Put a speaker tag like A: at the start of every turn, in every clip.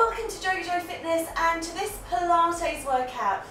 A: welcome to JoeGa Fitness and to this Pilates workout.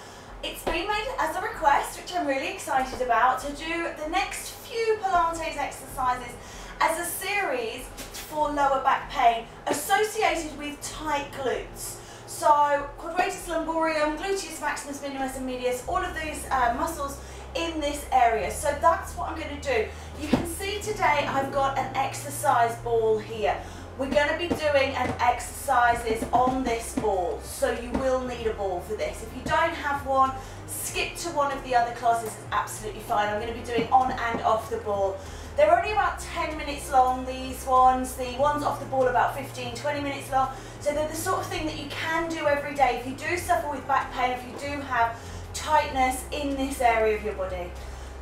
A: It's been made as a request, which I'm really excited about, to do the next few Pilates exercises as a series for lower back pain associated with tight glutes. So quadratus lumboreum, gluteus maximus, minimus and medius, all of these muscles in this area. So that's what I'm going to do. You can see today I've got an exercise ball here. We're going to be doing exercises on this ball, so you will need a ball for this. If you don't have one, skip to one of the other classes, it's absolutely fine. I'm going to be doing on and off the ball. They're only about 10 minutes long, these ones. The ones off the ball about 15, 20 minutes long. So they're the sort of thing that you can do every day if you do suffer with back pain, if you do have tightness in this area of your body.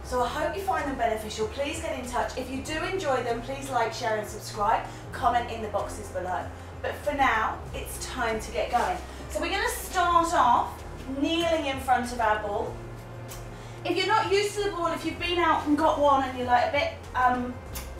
A: So I hope you find them beneficial. Please get in touch. If you do enjoy them, please like, share and subscribe. Comment in the boxes below. But for now, it's time to get going. So we're going to start off kneeling in front of our ball. If you're not used to the ball, if you've been out and got one and you're like a bit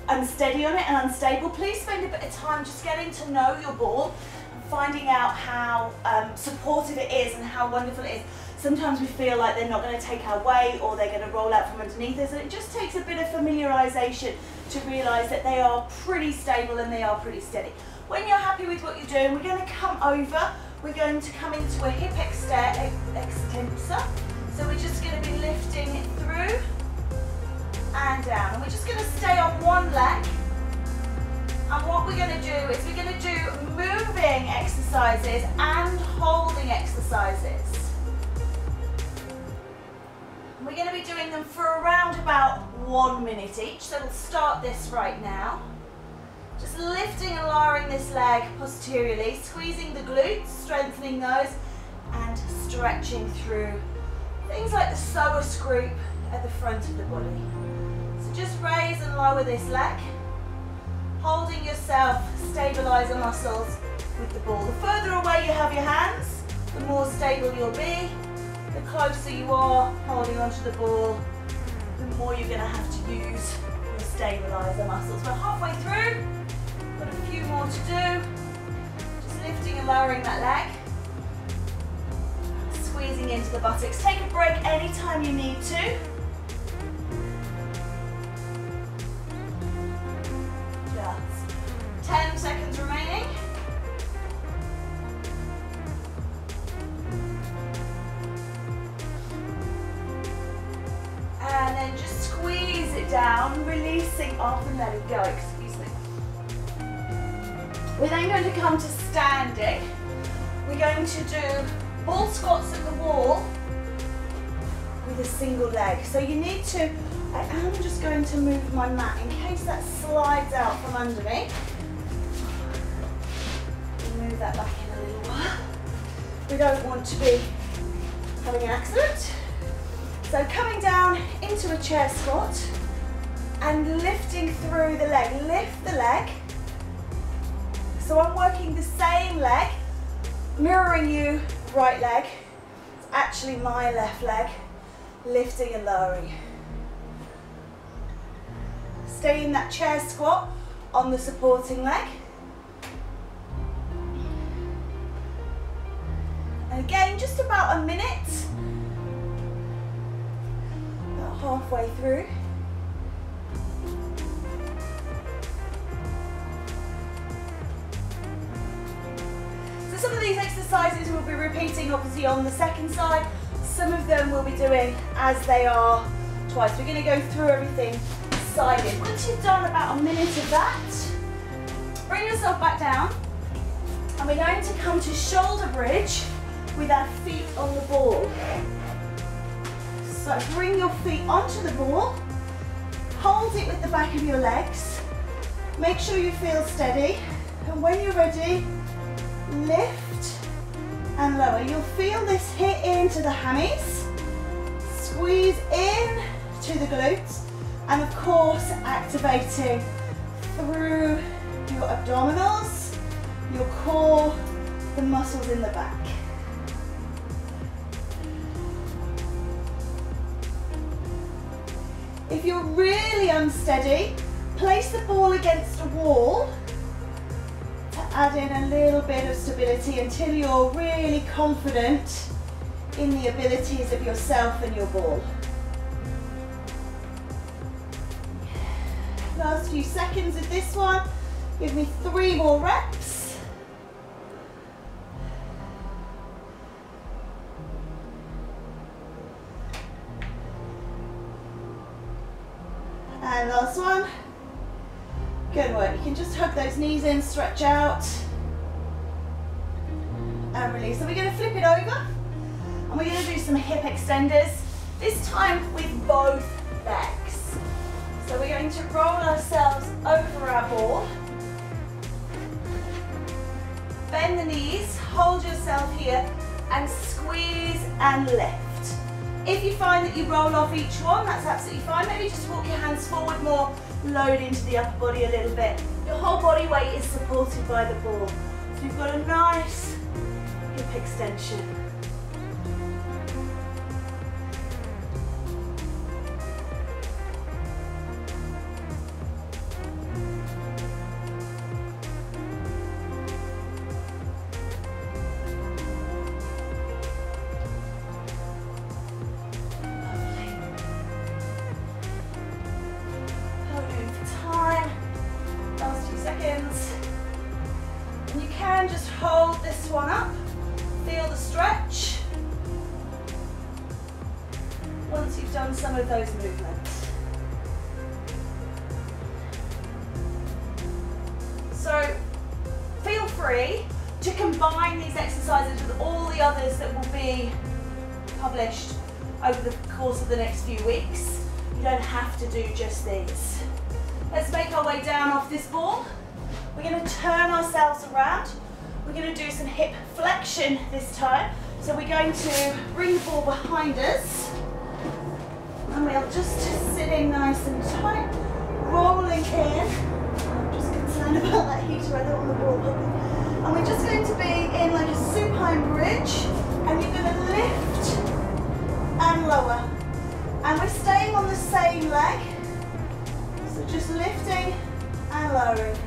A: unsteady on it and unstable, please spend a bit of time just getting to know your ball and finding out how supportive it is and how wonderful it is. Sometimes we feel like they're not going to take our weight or they're going to roll out from underneath us, and it just takes a bit of familiarisation to realise that they are pretty stable and they are pretty steady. When you're happy with what you're doing, we're going to come over, we're going to come into a hip extensor, so we're just going to be lifting it through and down, and we're just going to stay on one leg. And what we're going to do is we're going to do moving exercises and holding exercises. We're going to be doing them for around about 1 minute each, so we'll start this right now. Just lifting and lowering this leg posteriorly, squeezing the glutes, strengthening those, and stretching through things like the psoas group at the front of the body. So just raise and lower this leg, holding yourself, stabilise the muscles with the ball. The further away you have your hands, the more stable you'll be. The closer you are holding onto the ball, the more you're going to have to use your stabiliser muscles. We're halfway through, got a few more to do. Just lifting and lowering that leg, squeezing into the buttocks. Take a break anytime you need to. Just 10 seconds remaining. And then just squeeze it down, releasing off and let it go, excuse me. We're then going to come to standing. We're going to do ball squats at the wall with a single leg. So you need to, I am just going to move my mat in case that slides out from under me. Move that back in a little while. We don't want to be having an accident. So coming down into a chair squat and lifting through the leg. Lift the leg. So I'm working the same leg, mirroring you, right leg. It's actually my left leg, lifting and lowering. Stay in that chair squat on the supporting leg. And again, just about a minute. Halfway through. So some of these exercises we'll be repeating obviously on the second side. Some of them we'll be doing as they are twice. We're going to go through everything sided. Once you've done about a minute of that, bring yourself back down and we're going to come to shoulder bridge with our feet on the ball. So bring your feet onto the ball, hold it with the back of your legs, make sure you feel steady, and when you're ready, lift and lower. You'll feel this hit into the hammies, squeeze in to the glutes, and of course activating through your abdominals, your core, the muscles in the back. If you're really unsteady, place the ball against a wall to add in a little bit of stability until you're really confident in the abilities of yourself and your ball. Last few seconds of this one. Give me 3 more reps. And last one. Good work. You can just hug those knees in, stretch out, and release. So we're going to flip it over, and we're going to do some hip extenders, this time with both legs. So we're going to roll ourselves over our ball. Bend the knees, hold yourself here, and squeeze and lift. If you find that you roll off each one, that's absolutely fine. Maybe just walk your hands forward more, load into the upper body a little bit. Your whole body weight is supported by the ball. So you've got a nice hip extension. Some of those movements. So feel free to combine these exercises with all the others that will be published over the course of the next few weeks. You don't have to do just these. Let's make our way down off this ball. We're going to turn ourselves around. We're going to do some hip flexion this time. So we're going to bring the ball behind us. And we'll just sit in nice and tight, rolling in. I'm just concerned about that heater, I don't want the ball popping. And we're just going to be in like a supine bridge, and you're going to lift and lower. And we're staying on the same leg, so just lifting and lowering.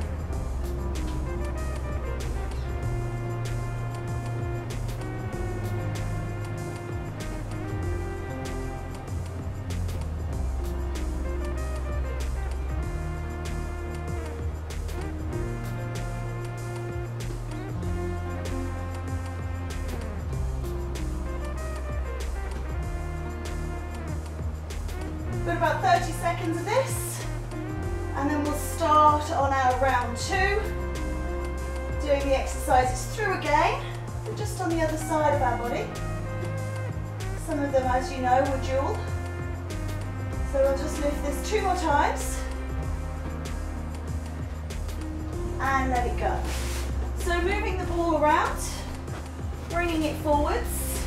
A: Got about 30 seconds of this, and then we'll start on our round 2, doing the exercises through again, but just on the other side of our body. Some of them, as you know, were dual. So we'll just lift this 2 more times, and let it go. So moving the ball around, bringing it forwards.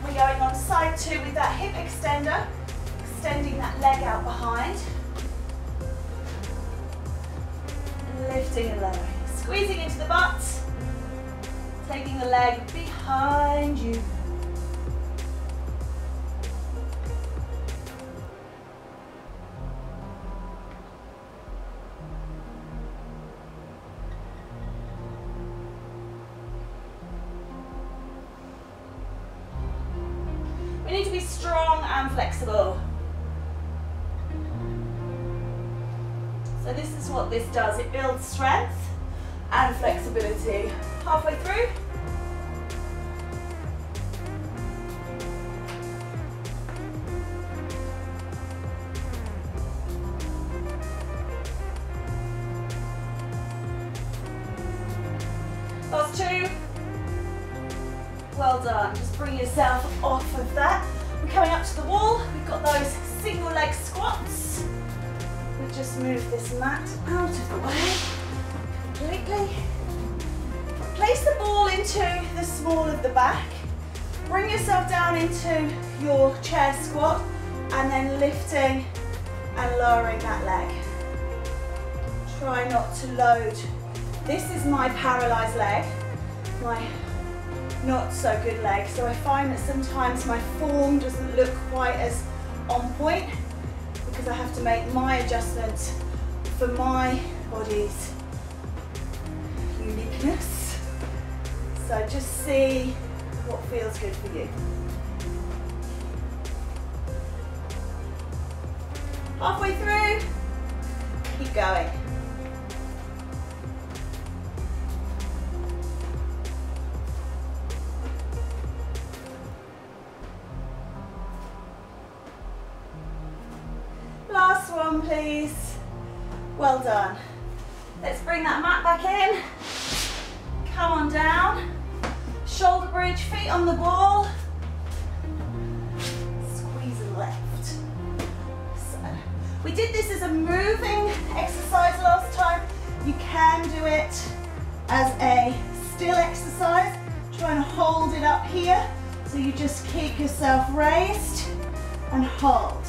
A: We're going on side 2 with that hip extender. Extending that leg out behind, and lifting and lowering, squeezing into the butt, taking the leg behind you. We need to be strong and flexible. So this is what this does. It builds strength and flexibility. Halfway through. Last 2. Well done. Just bring yourself off of that. We're coming up to the wall. We've got those single leg squats. Just move this mat out of the way completely. Place the ball into the small of the back. Bring yourself down into your chair squat, and then lifting and lowering that leg. Try not to load. This is my paralysed leg, my not so good leg. So I find that sometimes my form doesn't look quite as on point, because I have to make my adjustments for my body's uniqueness. So just see what feels good for you. Halfway through, keep going. Last one, please. Well done. Let's bring that mat back in. Come on down. Shoulder bridge, feet on the ball. Squeeze and left. So, we did this as a moving exercise last time. You can do it as a still exercise. Try and hold it up here. So you just keep yourself raised and hold.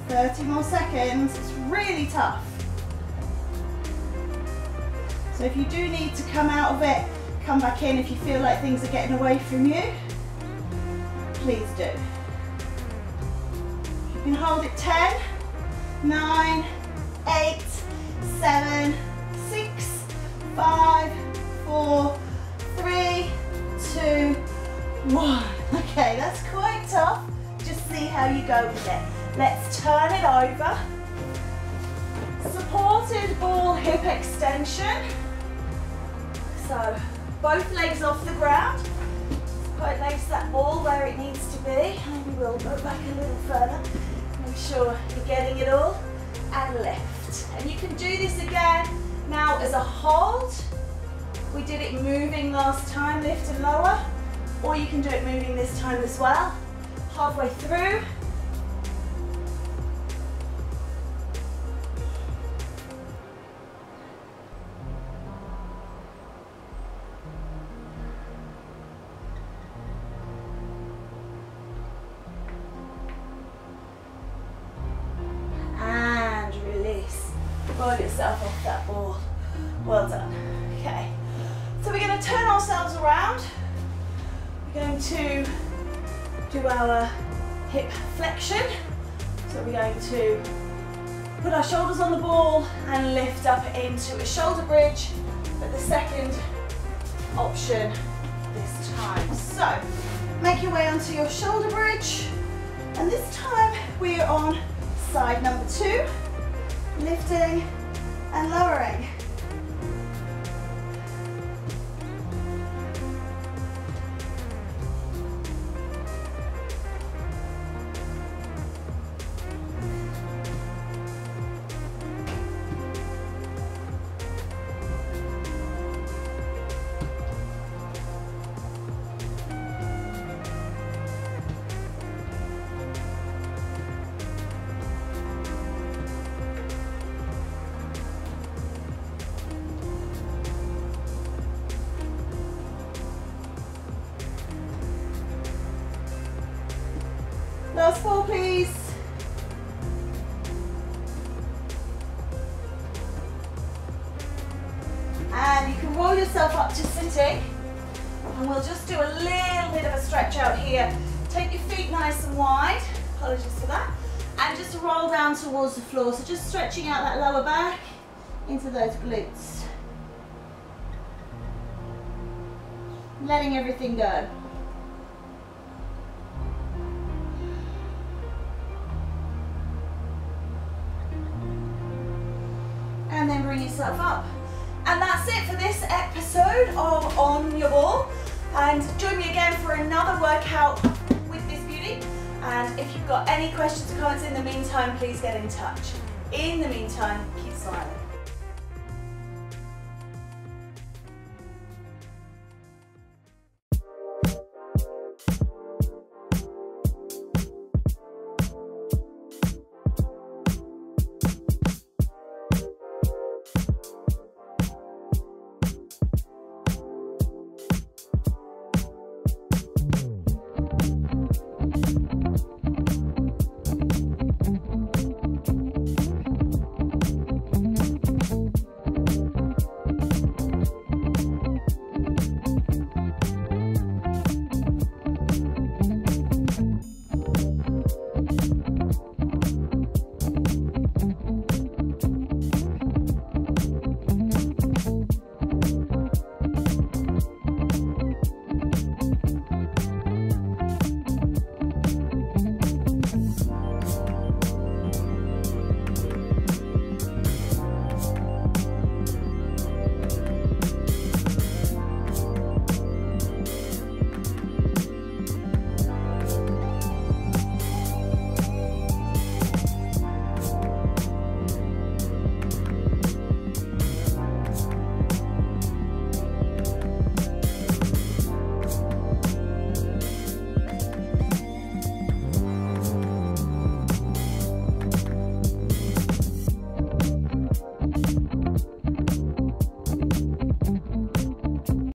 A: 30 more seconds. It's really tough. So if you do need to come out of it, come back in if you feel like things are getting away from you. Please do. You can hold it 10, 9, 8, 7, 6, 5, 4, 3, 2, 1. Okay, that's quite tough. Just see how you go with it. Let's turn it over. Supported ball hip extension. So both legs off the ground. Quite place that ball where it needs to be. Maybe we'll go back a little further. Make sure you're getting it all. And lift. And you can do this again now as a hold. We did it moving last time, lift and lower. Or you can do it moving this time as well. Halfway through. Roll yourself off that ball. Well done. Okay. So we're going to turn ourselves around. We're going to do our hip flexion. So we're going to put our shoulders on the ball and lift up into a shoulder bridge, but the second option this time. So make your way onto your shoulder bridge, and this time we are on side number 2. Lifting and lowering. Last 4, please. And you can roll yourself up to sitting. And we'll just do a little bit of a stretch out here. Take your feet nice and wide. Apologies for that. And just roll down towards the floor. So just stretching out that lower back into those glutes. Letting everything go. And then bring yourself up. And that's it for this episode of On Your Ball. And join me again for another workout with this beauty. And if you've got any questions or comments in the meantime, please get in touch. In the meantime, keep smiling.